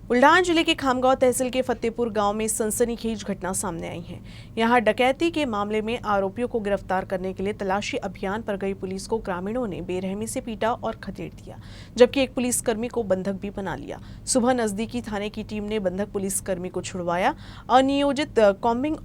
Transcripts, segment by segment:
बुल्ढाना जिले के खामगांव तहसील के फतेहपुर गांव में सनसनीखेज घटना सामने आई है। यहां डकैती के मामले में आरोपियों को गिरफ्तार करने के लिए तलाशी अभियान पर गई पुलिस को ग्रामीणों ने बेरहमी से पीटा और खदेड़ दिया, जबकि एक पुलिसकर्मी को बंधक भी बना लिया। सुबह नजदीकी थाने की टीम ने बंधक पुलिसकर्मी को छुड़वाया। अनियोजित कॉम्बिंग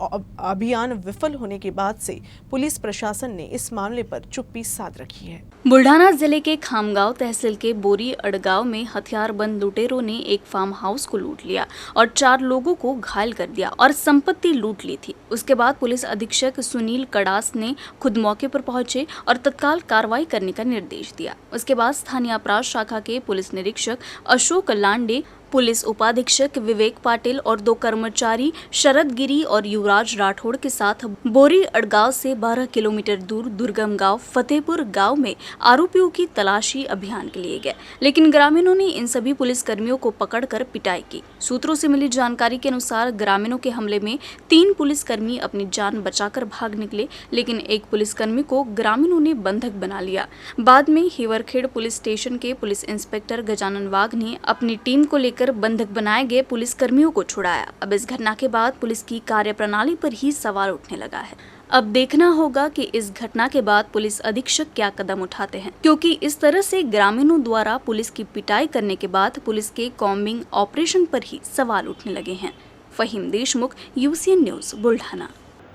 अभियान विफल होने के बाद से पुलिस प्रशासन ने इस मामले पर चुप्पी साध रखी है। बुल्ढाना जिले के खामगांव तहसील के बोरी अड़गांव में हथियारबंद लुटेरों ने एक फार्म हाउस को लूट लिया और 4 लोगों को घायल कर दिया और संपत्ति लूट ली थी। उसके बाद पुलिस अधीक्षक सुनील कड़ास ने खुद मौके पर पहुंचे और तत्काल कार्रवाई करने का निर्देश दिया। उसके बाद स्थानीय अपराध शाखा के पुलिस निरीक्षक अशोक लांडे, पुलिस उपाधीक्षक विवेक पाटिल और 2 कर्मचारी शरद गिरी और युवराज राठौड़ के साथ बोरी अड़गांव से 12 किलोमीटर दूर दुर्गम गांव फतेहपुर गांव में आरोपियों की तलाशी अभियान के लिए गए, लेकिन ग्रामीणों ने इन सभी पुलिसकर्मियों को पकड़कर पिटाई की। सूत्रों से मिली जानकारी के अनुसार ग्रामीणों के हमले में 3 पुलिसकर्मी अपनी जान बचाकर भाग निकले, लेकिन एक पुलिसकर्मी को ग्रामीणों ने बंधक बना लिया। बाद में हिवरखेड़ पुलिस स्टेशन के पुलिस इंस्पेक्टर गजानन वाघ ने अपनी टीम को लेकर बंधक बनाए गए पुलिसकर्मियों को छुड़ाया। अब इस घटना के बाद पुलिस की कार्यप्रणाली पर ही सवाल उठने लगा है। अब देखना होगा कि इस घटना के बाद पुलिस अधीक्षक क्या कदम उठाते हैं, क्योंकि इस तरह से ग्रामीणों द्वारा पुलिस की पिटाई करने के बाद पुलिस के कॉम्बिंग ऑपरेशन पर ही सवाल उठने लगे हैं। Fahim Deshmukh, UCN news, Buldhana.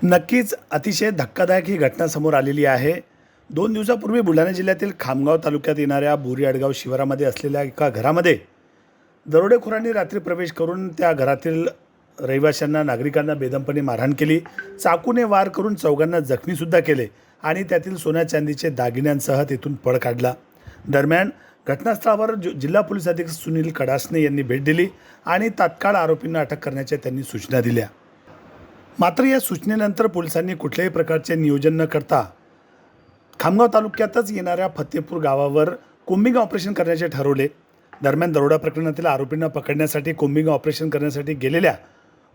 नक्कीच अतिशय धक्कादायक ही घटना समोर आलेली आहे। 2 दिवसापूर्वी बुलढाणा जिल्ह्यातील खामगाव तालुक्यात येणाऱ्या बोरी अडगाव शिवारामध्ये असलेल्या एका घरामध्ये दरोडेखोरांनी रात्री प्रवेश करून त्या घरातील रहिवाशांना, नागरिकांना बेदमपणे मारहाण केली, चाकूने वार करून 4घांना जखमीसुद्धा केले आणि त्यातील सोन्या चांदीचे दागिन्यांसह तेथून पळ काढला। दरम्यान घटनास्थळावर जिल्हा पोलीस अधीक्षक सुनील कडासने यांनी भेट दिली आणि तात्काळ आरोपींना अटक करण्याच्या त्यांनी सूचना दिल्या। मात्र या सूचनेनंतर पोलिसांनी कुठल्याही प्रकारचे नियोजन न करता खामगाव तालुक्यातच येणाऱ्या फतेहपूर गावावर कोम्बिंग ऑपरेशन करण्याचे ठरवले। दरम्यान दरोडा प्रकरणातील आरोपींना पकडण्यासाठी कोम्बिंग ऑपरेशन करण्यासाठी गेलेल्या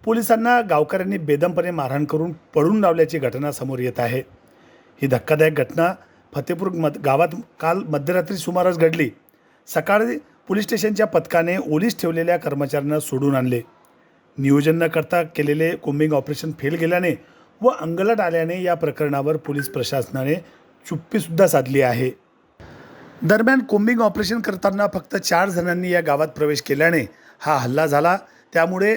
पोलिसांना गावकऱ्यांनी बेदमपणे मारहाण करून पळून लावल्याची घटना समोर येत आहे। ही धक्कादायक घटना फतेहपूर गावात काल मध्यरात्री सुमारास घडली। सकाळी पोलीस स्टेशनच्या पथकाने ओलीस ठेवलेल्या कर्मचाऱ्यांना सोडून आणले। नियोजन न करता केलेले कोम्बिंग ऑपरेशन फेल गेल्याने व अंगलट आल्याने या प्रकरणावर पोलीस प्रशासनाने चुप्पीसुद्धा साधली आहे। दरम्यान कोम्बिंग ऑपरेशन करताना फक्त 4 जणांनी या गावात प्रवेश केल्याने हा हल्ला झाला। त्यामुळे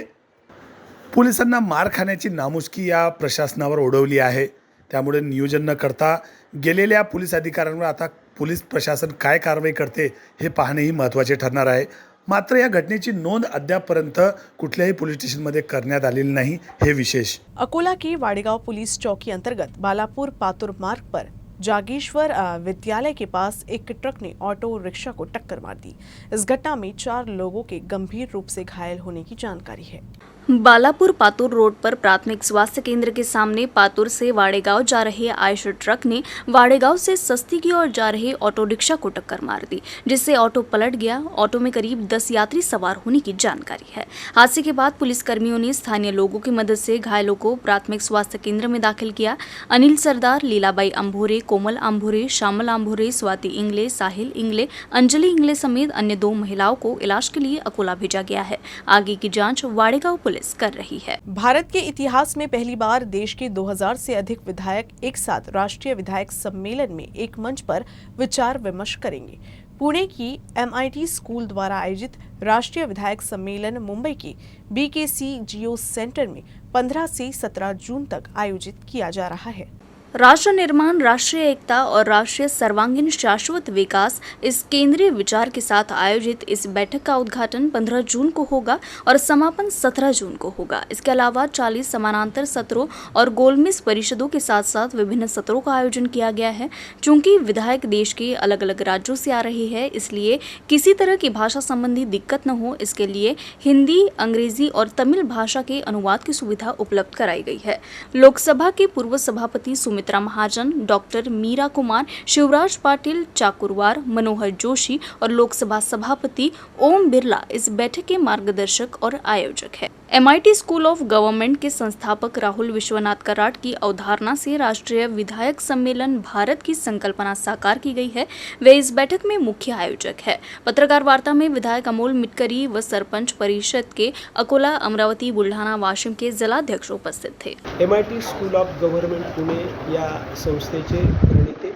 पोलिसांना मार खाण्याची नामुष्की या प्रशासनावर ओढवली आहे। त्यामुळे नियोजन न करता गेलेल्या पोलीस अधिकाऱ्यांवर आता पोलीस प्रशासन काय कारवाई करते हे पाहणेही महत्त्वाचे ठरणार आहे। मात्र या घटनेची नोंद अद्यापपर्यंत कुठल्याही पोलीस स्टेशनमध्ये करण्यात आलेली नाही, हे विशेष। अकोला की वाडेगांव पुलिस चौकी अंतर्गत बालापुर पातुर मार्ग पर जागेश्वर विद्यालय के पास एक ट्रक ने ऑटो रिक्शा को टक्कर मार दी। इस घटना में 4 लोगों के गंभीर रूप से घायल होने की जानकारी है। बालापुर पातुर रोड पर प्राथमिक स्वास्थ्य केंद्र के सामने पातुर से वाडेगांव जा रहे आयशर ट्रक ने वाडेगांव से सस्ती की ओर जा रहे ऑटो रिक्शा को टक्कर मार दी, जिससे ऑटो पलट गया। ऑटो में करीब 10 यात्री सवार होने की जानकारी है। हादसे के बाद पुलिसकर्मियों ने स्थानीय लोगों की मदद से घायलों को प्राथमिक स्वास्थ्य केंद्र में दाखिल किया। अनिल सरदार, लीलाबाई अंभोरे, कोमल अंभोरे, श्यामल अंभोरे, स्वाति इंगले, साहिल इंगले, अंजलि इंगले समेत अन्य 2 महिलाओं को इलाज के लिए अकोला भेजा गया है। आगे की जांच वाडेगांव पुलिस कर रही है। भारत के इतिहास में पहली बार देश के 2000 से अधिक विधायक एक साथ राष्ट्रीय विधायक सम्मेलन में एक मंच पर विचार विमर्श करेंगे। पुणे की MIT स्कूल द्वारा आयोजित राष्ट्रीय विधायक सम्मेलन मुंबई के BKC जियो सेंटर में 15 से 17 जून तक आयोजित किया जा रहा है। राष्ट्र निर्माण, राष्ट्रीय एकता और राष्ट्रीय सर्वांगीण शाश्वत विकास इस केंद्रीय विचार के साथ आयोजित इस बैठक का उद्घाटन 15 जून को होगा और समापन 17 जून को होगा। इसके अलावा 40 समानांतर सत्रों और गोलमेज परिषदों के साथ साथ विभिन्न सत्रों का आयोजन किया गया है। चूंकि विधायक देश के अलग अलग राज्यों से आ रहे हैं, इसलिए किसी तरह की भाषा संबंधी दिक्कत न हो, इसके लिए हिंदी, अंग्रेजी और तमिल भाषा के अनुवाद की सुविधा उपलब्ध कराई गई है। लोकसभा के पूर्व सभापति सुमित्रा महाजन, डॉक्टर मीरा कुमार, शिवराज पाटिल चाकुरवार, मनोहर जोशी और लोकसभा सभापति ओम बिरला इस बैठक के मार्गदर्शक और आयोजक है। MIT स्कूल ऑफ गवर्नमेंट के संस्थापक राहुल विश्वनाथ कराड की अवधारणा से राष्ट्रीय विधायक सम्मेलन भारत की संकल्पना साकार की गई है। वे इस बैठक में मुख्य आयोजक है। पत्रकार वार्ता में विधायक अमोल मिटकरी व सरपंच परिषद के अकोला, अमरावती, बुलढाणा, वाशिम के जिलाध्यक्ष उपस्थित थे। MIT school of government Pune या संस्थेचे प्रणेते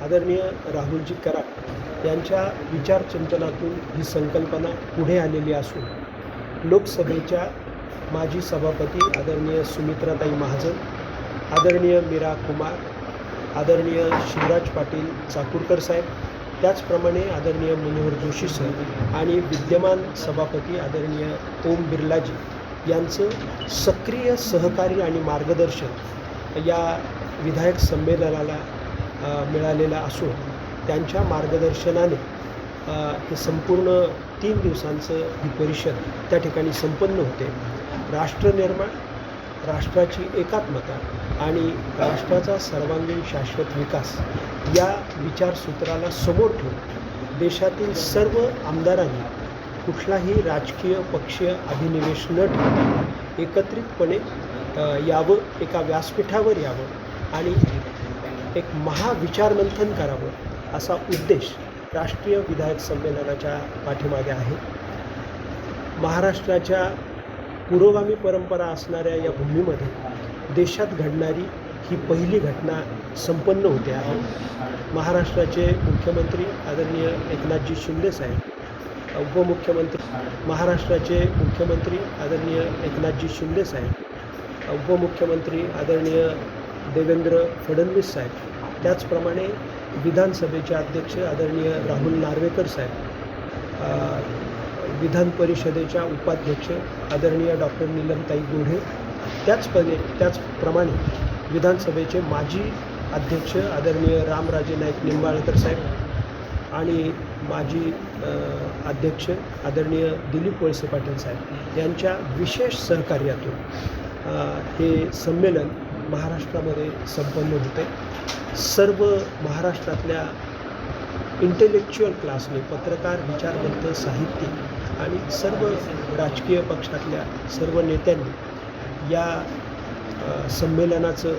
आदरणीय राहुलजी कराड यांच्या विचारचिंतनातून ही संकल्पना पुढे आलेली असून लोकसभेच्या माजी सभापती आदरणीय सुमित्राताई महाजन, आदरणीय मीरा कुमार, आदरणीय शिवराज पाटील चाकूरकर साहेब, त्याचप्रमाणे आदरणीय मनोहर जोशी सर आणि विद्यमान सभापती आदरणीय ओम बिर्लाजी यांचं सक्रिय सहकार्य आणि मार्गदर्शन या विधायक संमेलनाला मिळालेलं असून त्यांच्या मार्गदर्शनाने हे संपूर्ण 3 दिवसांचं ही परिषद त्या ठिकाणी संपन्न होते। राष्ट्रनिर्माण, राष्ट्राची एकात्मता आणि राष्ट्राचा सर्वांगीण शाश्वत विकास या विचारसूत्राला समोर ठेवून देशातील सर्व आमदारांनी कुठलाही राजकीय पक्षीय अभिनिवेश न ठेवता एकत्रितपणे यावं, एका व्यासपीठावर यावं आणि एक महाविचारमंथन करावं असा उद्देश राष्ट्रीय विधायक संमेलनाच्या पाठीमागे आहे। महाराष्ट्राच्या पुरोगामी परंपरा असणाऱ्या या भूमीमध्ये देशात घडणारी ही पहिली घटना संपन्न होते आहे। महाराष्ट्राचे मुख्यमंत्री आदरणीय एकनाथजी शिंदे साहेब, महाराष्ट्राचे मुख्यमंत्री आदरणीय एकनाथजी शिंदे साहेब, उपमुख्यमंत्री आदरणीय देवेंद्र फडणवीस साहेब, त्याचप्रमाणे विधानसभेचे अध्यक्ष आदरणीय राहुल नार्वेकर साहेब, विधान परिषदेच्या उपाध्यक्ष आदरणीय डॉक्टर नीलमताई गोढे, त्याचप्रमाणे विधानसभेचे माजी अध्यक्ष आदरणीय रामराजे नाईक निंबाळकर साहेब आणि माजी अध्यक्ष आदरणीय दिलीप वळसे पाटील साहेब यांच्या विशेष सहकार्यातून हे संमेलन महाराष्ट्रामध्ये संपन्न होते। सर्व महाराष्ट्रातल्या इंटेलेक्च्युअल क्लासने, पत्रकार, विचारवंत, साहित्यिक आणि सर्व राजकीय पक्षातल्या सर्व नेत्यांनी या संमेलनाचं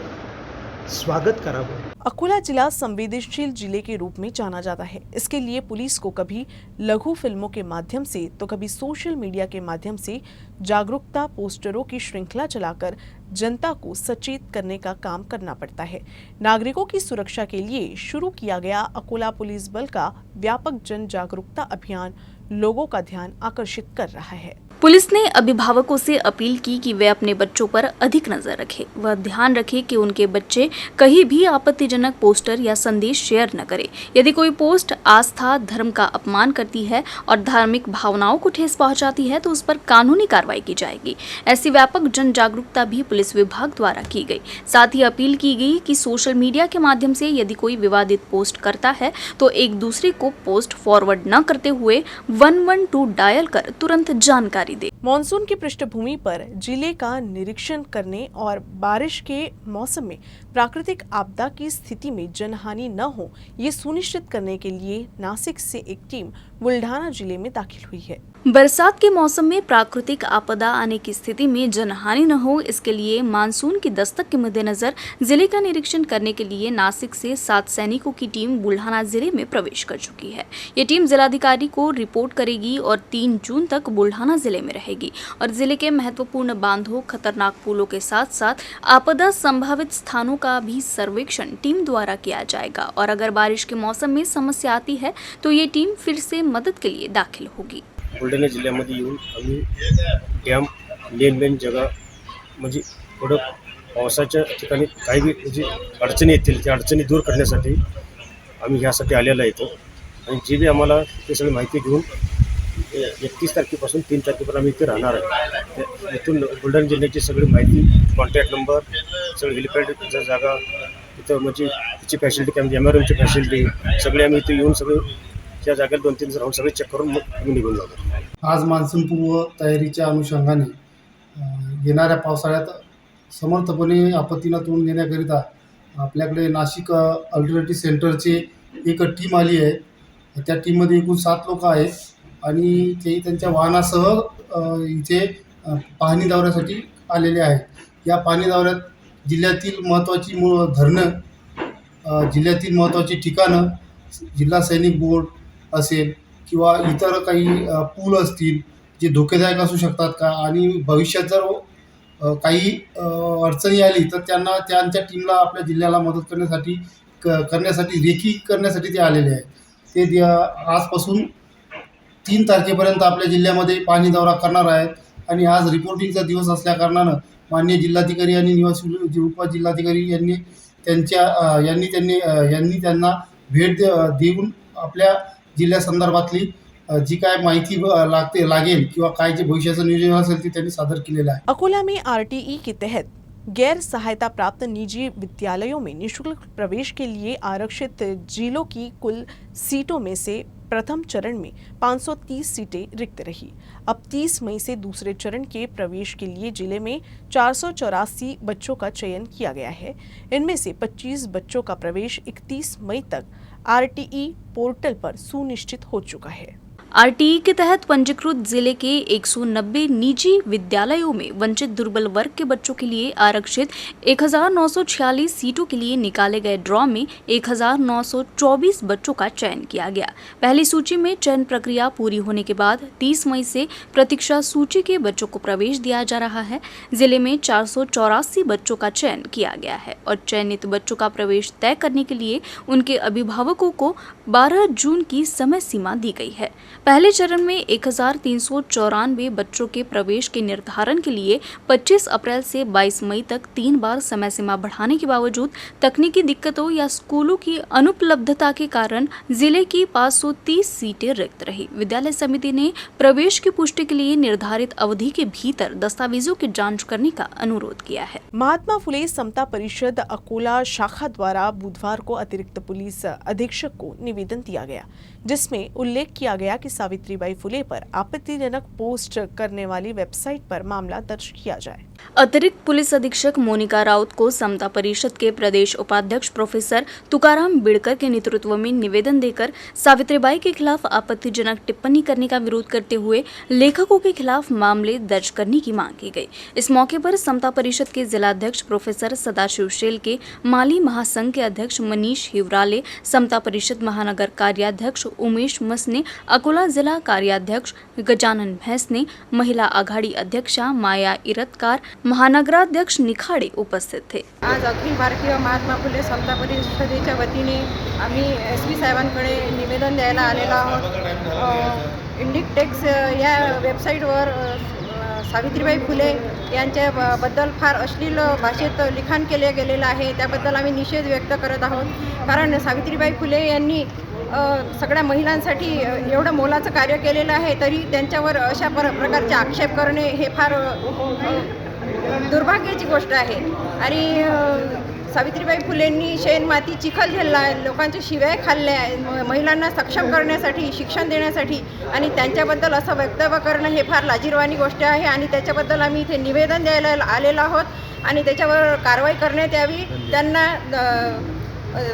स्वागत करावं। अकोला जिला संवेदनशील जिले के रूप में जाना जाता है। इसके लिए पुलिस को कभी लघु फिल्मों के माध्यम से तो कभी सोशल मीडिया के माध्यम से जागरूकता पोस्टरों की श्रृंखला चलाकर जनता को सचेत करने का काम करना पड़ता है। नागरिकों की सुरक्षा के लिए शुरू किया गया अकोला पुलिस बल का व्यापक जन जागरूकता अभियान लोगों का ध्यान आकर्षित कर रहा है। पुलिस ने अभिभावकों से अपील की कि वे अपने बच्चों पर अधिक नजर रखें। वह ध्यान रखें कि उनके बच्चे कहीं भी आपत्तिजनक पोस्टर या संदेश शेयर न करें। यदि कोई पोस्ट आस्था, धर्म का अपमान करती है और धार्मिक भावनाओं को ठेस पहुंचाती है तो उस पर कानूनी कार्रवाई की जाएगी। ऐसी व्यापक जन जागरूकता भी पुलिस विभाग द्वारा की गई। साथ ही अपील की गई कि सोशल मीडिया के माध्यम से यदि कोई विवादित पोस्ट करता है तो एक दूसरे को पोस्ट फॉरवर्ड न करते हुए 112 डायल कर तुरंत जानकारी दे। मॉनसून की पृष्ठभूमि पर जिले का निरीक्षण करने और बारिश के मौसम में प्राकृतिक आपदा की स्थिति में जनहानि न हो, ये सुनिश्चित करने के लिए नासिक से एक टीम बुल्ढाना जिले में दाखिल हुई है। बरसात के मौसम में प्राकृतिक आपदा आने की स्थिति में जनहानि न हो, इसके लिए मानसून की दस्तक के मद्देनजर जिले का निरीक्षण करने के लिए नासिक से 7 सैनिकों की टीम बुल्ढाना जिले में प्रवेश कर चुकी है। ये टीम जिलाधिकारी को रिपोर्ट करेगी और 3 जून तक बुल्ढाना जिले में रहेगी और जिले के महत्वपूर्ण बांधों, खतरनाक पुलों के साथ साथ आपदा संभावित स्थानों का भी सर्वेक्षण टीम द्वारा किया जाएगा और अगर बारिश के मौसम में समस्या आती है तो ये टीम फिर से मदत के लिए दाखिल होगी। बुलढाणा जिल्ह्यामध्ये येऊन आम्ही डॅम मेन जगा म्हणजे थोडं पावसाच्या ठिकाणी काही म्हणजे अडचणी येतील त्या अडचणी दूर करण्यासाठी आम्ही ह्यासाठी आलेलो आहे आणि जे बी आम्हाला ते सगळी माहिती घेऊन 31 तारखेपासून 3 तारखेपर्यंत आम्ही इथे राहणार आहे। इथून बुलढाणा जिल्ह्याची सगळी माहिती, कॉन्टॅक्ट नंबर, सगळी हेलिपॅडच्या जागा, इथं म्हणजे तिची फॅसिलिटी काय म्हणजे MRMची फॅसिलिटी सगळे आम्ही इथे येऊन सगळं त्या जागेला 2-3 राऊंड सगळे चेक करून मग आम्ही निघून जातो। आज मान्सूनपूर्व तयारीच्या अनुषंगाने येणाऱ्या पावसाळ्यात समर्थपणे आपत्तीला तोंड देण्याकरिता आपल्याकडे नाशिक अल्टरनेटिव्ह सेंटरची एक टीम आली आहे। त्या टीममध्ये एकूण 7 लोक आहेत आणि ते त्यांच्या वाहनासह इथे पाहणी दौऱ्यासाठी आलेले आहेत. या पाहणी दौऱ्यात जिल्ह्यातील महत्त्वाची धरणं, जिल्ह्यातील महत्त्वाची ठिकाणं, जिल्हा सैनिक बोर्ड असेल किंवा इतर काही पूल असतील जे धोकेदायक असू शकतात का, आणि भविष्यात जर काही अडचणी आली तर त्यांना त्यांच्या टीमला आपल्या जिल्ह्याला मदत करण्यासाठी रेकी करण्यासाठी ते आलेले आहेत. ते आजपासून 3 तारखेपर्यंत आपल्या जिल्ह्यामध्ये पाहणी दौरा करणार आहेत. आणि आज रिपोर्टिंगचा दिवस असल्याकारणानं माननीय जिल्हाधिकारी आणि निवासी उपजिल्हाधिकारी यांनी त्यांना भेट देऊन आपल्या जिल्ह्यासंदर्भातली जी काय माहिती लागेल किंवा काय जे भविष्याचं नियोजन असेल ते त्यांनी सादर केलेलं आहे. अकोला में आरटीई के तहत गैर सहायता प्राप्त निजी विद्यालयों में निःशुल्क प्रवेश के लिए आरक्षित जिलों की कुल सीटों में से प्रथम चरण में 530 सीटें रिक्त रही। अब 30 मई से दूसरे चरण के प्रवेश के लिए जिले में 484 बच्चों का चयन किया गया है। इनमें से 25 बच्चों का प्रवेश 31 मई तक आरटीई पोर्टल पर सुनिश्चित हो चुका है। आरटीई के तहत पंजीकृत जिले के 190 निजी विद्यालयों में वंचित दुर्बल वर्ग के बच्चों के लिए आरक्षित 1946 सीटों के लिए निकाले गए ड्रॉ में 1924 बच्चों का चयन किया गया। पहली सूची में चयन प्रक्रिया पूरी होने के बाद 30 मई से प्रतीक्षा सूची के बच्चों को प्रवेश दिया जा रहा है। जिले में 484 बच्चों का चयन किया गया है और चयनित बच्चों का प्रवेश तय करने के लिए उनके अभिभावकों को 12 जून की समय सीमा दी गई है। पहले चरण में 1394 बच्चों के प्रवेश के निर्धारण के लिए 25 अप्रैल से 22 मई तक 3 बार समय सीमा बढ़ाने के बावजूद तकनीकी दिक्कतों या स्कूलों की अनुपलब्धता के कारण जिले की 530 सीटें रिक्त रही। विद्यालय समिति ने प्रवेश की पुष्टि के लिए निर्धारित अवधि के भीतर दस्तावेजों की जांच करने का अनुरोध किया है। महात्मा फुले समता परिषद अकोला शाखा द्वारा बुधवार को अतिरिक्त पुलिस अधीक्षक को निवेदन दिया गया, जिसमें उल्लेख किया गया कि सावित्रीबाई फुले पर आपत्तिजनक पोस्ट करने वाली वेबसाइट पर मामला दर्ज किया जाए। अतिरिक्त पुलिस अधीक्षक मोनिका राउत को समता परिषद के प्रदेश उपाध्यक्ष प्रोफेसर तुकाराम बिड़कर के नेतृत्व में निवेदन देकर सावित्रीबाई के खिलाफ आपत्तिजनक टिप्पणी करने का विरोध करते हुए लेखकों के खिलाफ मामले दर्ज करने की मांग की गई। इस मौके पर समता परिषद के जिलाध्यक्ष प्रोफेसर सदाशिव शेल के माली महासंघ के अध्यक्ष मनीष हिवराले, समता परिषद महानगर कार्याध्यक्ष उमेश मसने, अकोला जिला कार्याध्यक्ष गजानन भैंसने, महिला आघाडी अध्यक्षा माया इरतकार, महानगराध्यक्ष निखाडे उपस्थित थे। आज अखिल भारतीय महात्मा फुले समता परिषदेच्या वतीने आम्ही SP साहेबांकडे निवेदन द्यायला आलेलो आहोत। इंडिकटेक्स या वेबसाईटवर सावित्रीबाई फुले यांच्याबद्दल फार अश्लील भाषेत लिखाण केले गेलेलं आहे। त्याबद्दल आम्ही निषेध व्यक्त करत आहोत, कारण सावित्रीबाई फुले यांनी सगळ्या महिलांसाठी एवढं मोलाचं कार्य केलेलं आहे, तरी त्यांच्यावर अशा प्रकारचे आक्षेप करणे हे फार दुर्भाग्याची गोष्ट आहे। आणि सावित्रीबाई फुलेंनी शेण माती चिखल झेलला, लोकांच्या शिव्या खाल्ल्या, महिलांना सक्षम करण्यासाठी, शिक्षण देण्यासाठी, आणि त्यांच्याबद्दल असं वक्तव्य करणं हे फार लाजिरवाणी गोष्ट आहे। आणि त्याच्याबद्दल आम्ही इथे निवेदन द्यायला आलेलो आहोत आणि त्याच्यावर कारवाई करण्यात यावी, त्यांना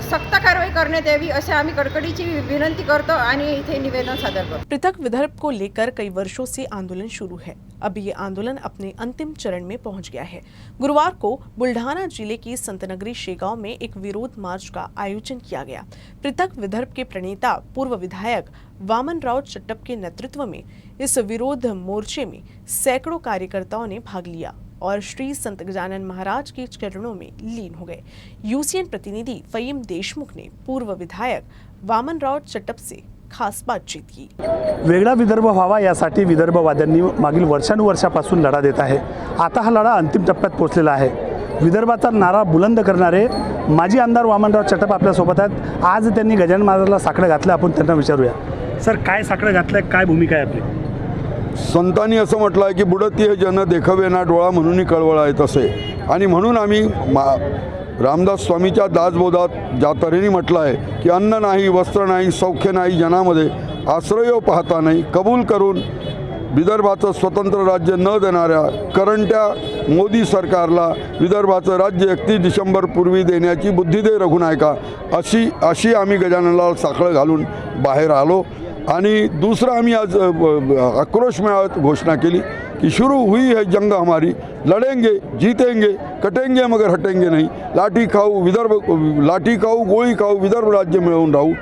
सख्त कारवाई करण्यात यावी असे आम्ही कडकडीची विनंती करतो आणि इथे निवेदन सादर करतो। पृथक विदर्भ को लेकर कई वर्षों से आंदोलन शुरू है। अब ये आंदोलन अपने अंतिम चरण में पहुंच गया है। गुरुवार को बुल्ढाना जिले की संतनगरी शेगांव में एक विरोध मार्च का आयोजन किया गया। पृथक विदर्भ के प्रणेता पूर्व विधायक वामनराव चट्टप के नेतृत्व में इस विरोध मोर्चे में सैकड़ों कार्यकर्ताओं ने भाग लिया और श्री संत गजानन महाराज के चरणों में लीन हो गए। यूसीएन प्रतिनिधि फहीम देशमुख ने पूर्व विधायक वामनराव चट्टप से खास बातचीत की। वेगळा विदर्भ व्हावा यासाठी विदर्भवाद्यांनी मागील वर्षानुवर्षापासून लढा देत आहे। आता हा लढा अंतिम टप्प्यात पोहोचलेला आहे। विदर्भाचा नारा बुलंद करणारे माजी आमदार वामनराव चट्टप आपल्यासोबत आहेत। आज त्यांनी गजानन महाराजाला साकडं घातलं, आपण त्यांना विचारूया। सर, काय साकडं घातलंय, काय भूमिका आहे आपली? संतांनी असं म्हटलं आहे की बुडतीय जन देखावे ना डोळा म्हणून कळवळ आहे तसे, आणि म्हणून आम्ही रामदास स्वामीच्या दासबोधात ज्या तऱ्हेने म्हटलं आहे की अन्न नाही, वस्त्र नाही, सौख्य नाही, जनामध्ये आश्रय पाहता नाही, कबूल करून विदर्भाचं स्वतंत्र राज्य न देणाऱ्या करंट्या मोदी सरकारला विदर्भाचं राज्य 31 डिसेंबरपूर्वी देण्याची बुद्धी दे रघुनायका, अशी आम्ही गजाननला साखळं घालून बाहेर आलो। आणि दुसरा आम्ही आज आक्रोश मेळाव्यात घोषणा केली कि शुरू हुई है जंग हमारी, लड़ेंगे जीतेंगे, कटेंगे मगर हटेंगे नहीं, लाठी खाऊ गोळी खाऊ विदर्भ राज्य मिळवून राहू,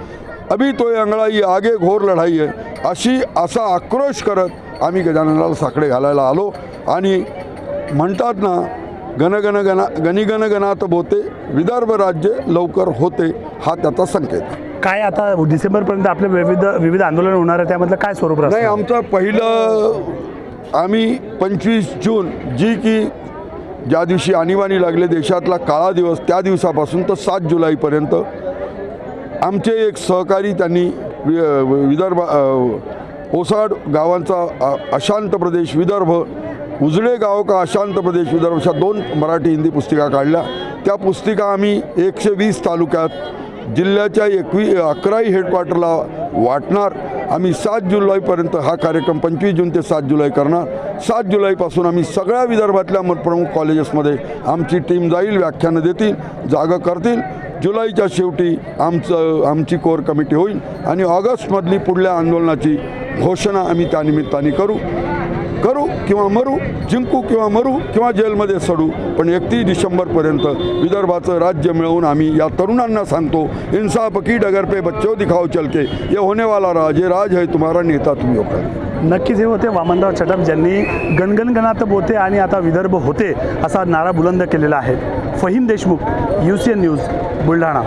अभी तो अंगड़ाई आगे घोर लढाई आहे असा आक्रोश करत आम्ही गजाननाला साकडे घालायला आलो. आणि म्हणतात ना गणी गण गणात बोते, विदर्भ राज्य लवकर होते, हा त्याचा संकेत आहे. काय आता डिसेंबरपर्यंत आपले विविध आंदोलन होणार आहे, त्यामधलं काय स्वरूप राहणार? नाही, आमचं पहिलं आम्ही 25 जून जी की ज्या दिवशी आणीबाणी लागले देशातला काळा दिवस, त्या दिवसापासून तर 7 जुलैपर्यंत आमचे एक सहकारी त्यांनी विदर्भ ओसाड गावांचा अशांत प्रदेश विदर्भ, उजळे गाव का अशांत प्रदेश विदर्भ अशा 2 मराठी हिंदी पुस्तिका काढल्या. त्या पुस्तिका आम्ही 120 तालुक्यात जिल्ह्याच्या 11 हेडक्वार्टरला वाटणार. आम्ही 7 जुलैपर्यंत हा कार्यक्रम 25 जून ते 7 जुलै करणार. 7 जुलैपासून आम्ही सगळ्या विदर्भातल्या प्रमुख कॉलेजेसमध्ये आमची टीम जाईल, व्याख्यानं देतील, जागा करतील. जुलैच्या शेवटी आमची कोर कमिटी होईल आणि ऑगस्टमधली पुढल्या आंदोलनाची घोषणा आम्ही त्यानिमित्ताने करू किंवा मरू, जिंकू किंवा मरू किंवा जेलमध्ये सडू, पण 31 डिसेंबरपर्यंत विदर्भाचं राज्य मिळवून आम्ही या तरुणांना सांगतो, इंसाफ की डगर पे बच्चों दिखाओ चल के, ये होने वाला राज, ये राज है तुम्हारा, नेता तुम्ही होता. नक्कीच हे होते वामनराव चटप ज्यांनी गणगण गणात बोते आणि आता विदर्भ होते असा नारा बुलंद केलेला आहे. Fahim Deshmukh, UCN news, Buldhana.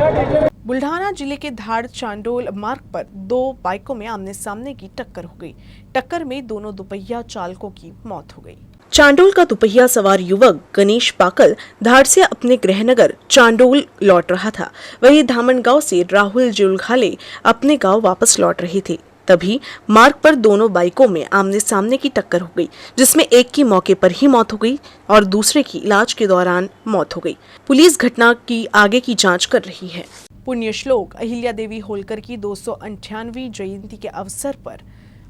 बुल्ढाना जिले के धाड़ चांडोल मार्ग पर 2 बाइकों में आमने सामने की टक्कर हो गई. टक्कर में दोनों दुपहिया चालकों की मौत हो गई. चांडोल का दुपहिया सवार युवक गणेश पाकल धाड़ से अपने गृहनगर चांडोल लौट रहा था. वही धामनगांव से राहुल जुलघाले अपने गांव वापस लौट रहे थे. तभी मार्ग पर दोनों बाइकों में आमने सामने की टक्कर हो गई, जिसमें एक की मौके पर ही मौत हो गई और दूसरे की इलाज के दौरान मौत हो गई. पुलिस घटना की आगे की जांच कर रही है. पुण्य श्लोक अहिल्या देवी होलकर की 298वीं जयंती के अवसर पर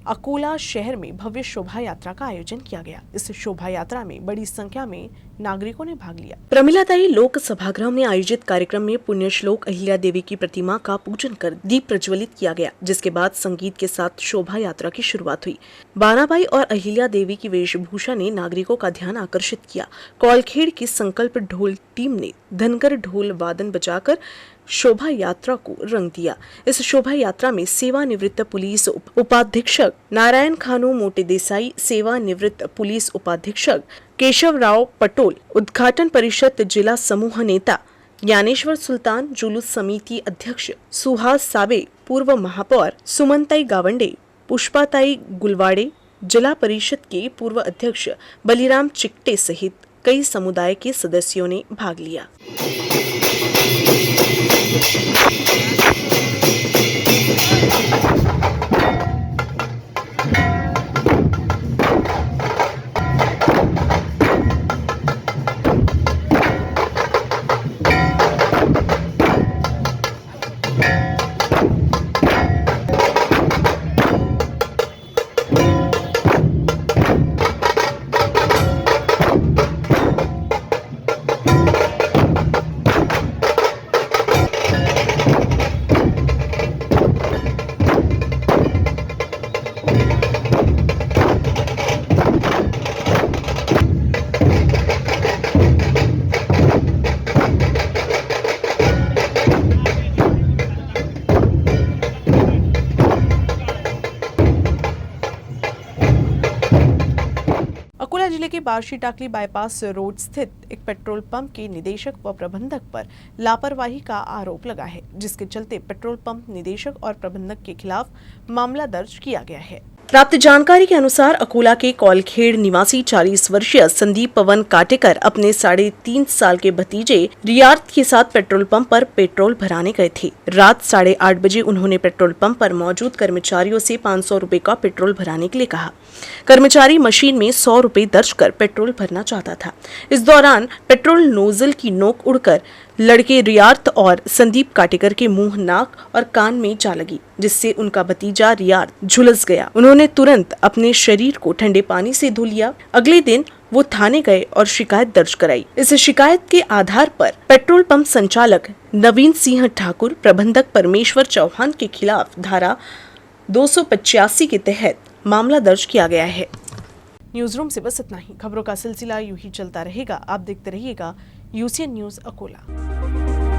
अकोला शहर में भव्य शोभा यात्रा का आयोजन किया गया. इस शोभा यात्रा में बड़ी संख्या में नागरिकों ने भाग लिया. प्रमिलाताई लोक सभागृह में आयोजित कार्यक्रम में पुण्य श्लोक अहिल्या देवी की प्रतिमा का पूजन कर दीप प्रज्वलित किया गया, जिसके बाद संगीत के साथ शोभा यात्रा की शुरुआत हुई. बानाबाई और अहिल्या देवी की वेशभूषा ने नागरिकों का ध्यान आकर्षित किया. कौलखेड़ की संकल्प ढोल टीम ने धनकर ढोल वादन बजाकर शोभा यात्रा को रंग दिया. इस शोभा यात्रा में सेवानिवृत्त पुलिस उपाधीक्षक नारायण खानू मोटे देसाई, सेवानिवृत्त पुलिस उपाधीक्षक केशवराव पटोल, उद्घाटन परिषद जिला समूह नेता ज्ञानेश्वर सुल्तान, जुलूस समिति अध्यक्ष सुहास सावे, पूर्व महापौर सुमनताई गावंडे, पुष्पाताई गुलवाड़े, जिला परिषद के पूर्व अध्यक्ष बलिराम चिकटे सहित कई समुदाय के सदस्यों ने भाग लिया. अकोला जिले के बार्शी टाकली बाईपास रोड स्थित एक पेट्रोल पंप के निदेशक व प्रबंधक पर लापरवाही का आरोप लगा है, जिसके चलते पेट्रोल पंप निदेशक और प्रबंधक के खिलाफ मामला दर्ज किया गया है. प्राप्त जानकारी के अनुसार अकोला के कौलखेड़ निवासी 40 वर्षीय संदीप पवन काटेकर अपने 3.5 साल के भतीजे रियार्थ के साथ पेट्रोल पंप पर पेट्रोल भराने गए थे. रात 8:30 बजे उन्होंने पेट्रोल पंप पर मौजूद कर्मचारियों से 500 रुपए का पेट्रोल भराने के लिए कहा. कर्मचारी मशीन में 100 रुपए दर्ज कर पेट्रोल भरना चाहता था. इस दौरान पेट्रोल नोजल की नोक उड़कर लड़के रियार्थ और संदीप काटेकर के मुंह, नाक और कान में जा लगी, जिससे उनका भतीजा रियार्थ झुलस गया. उन्होंने तुरंत अपने शरीर को ठंडे पानी से धो लिया. अगले दिन वो थाने गए और शिकायत दर्ज कराई. इस शिकायत के आधार पर पेट्रोल पंप संचालक नवीन सिंह ठाकुर, प्रबंधक परमेश्वर चौहान के खिलाफ धारा 285 के तहत मामला दर्ज किया गया है। न्यूज रूम से बस इतना ही। खबरों का सिलसिला यूं ही चलता रहेगा। आप देखते रहिएगा UCN न्यूज अकोला।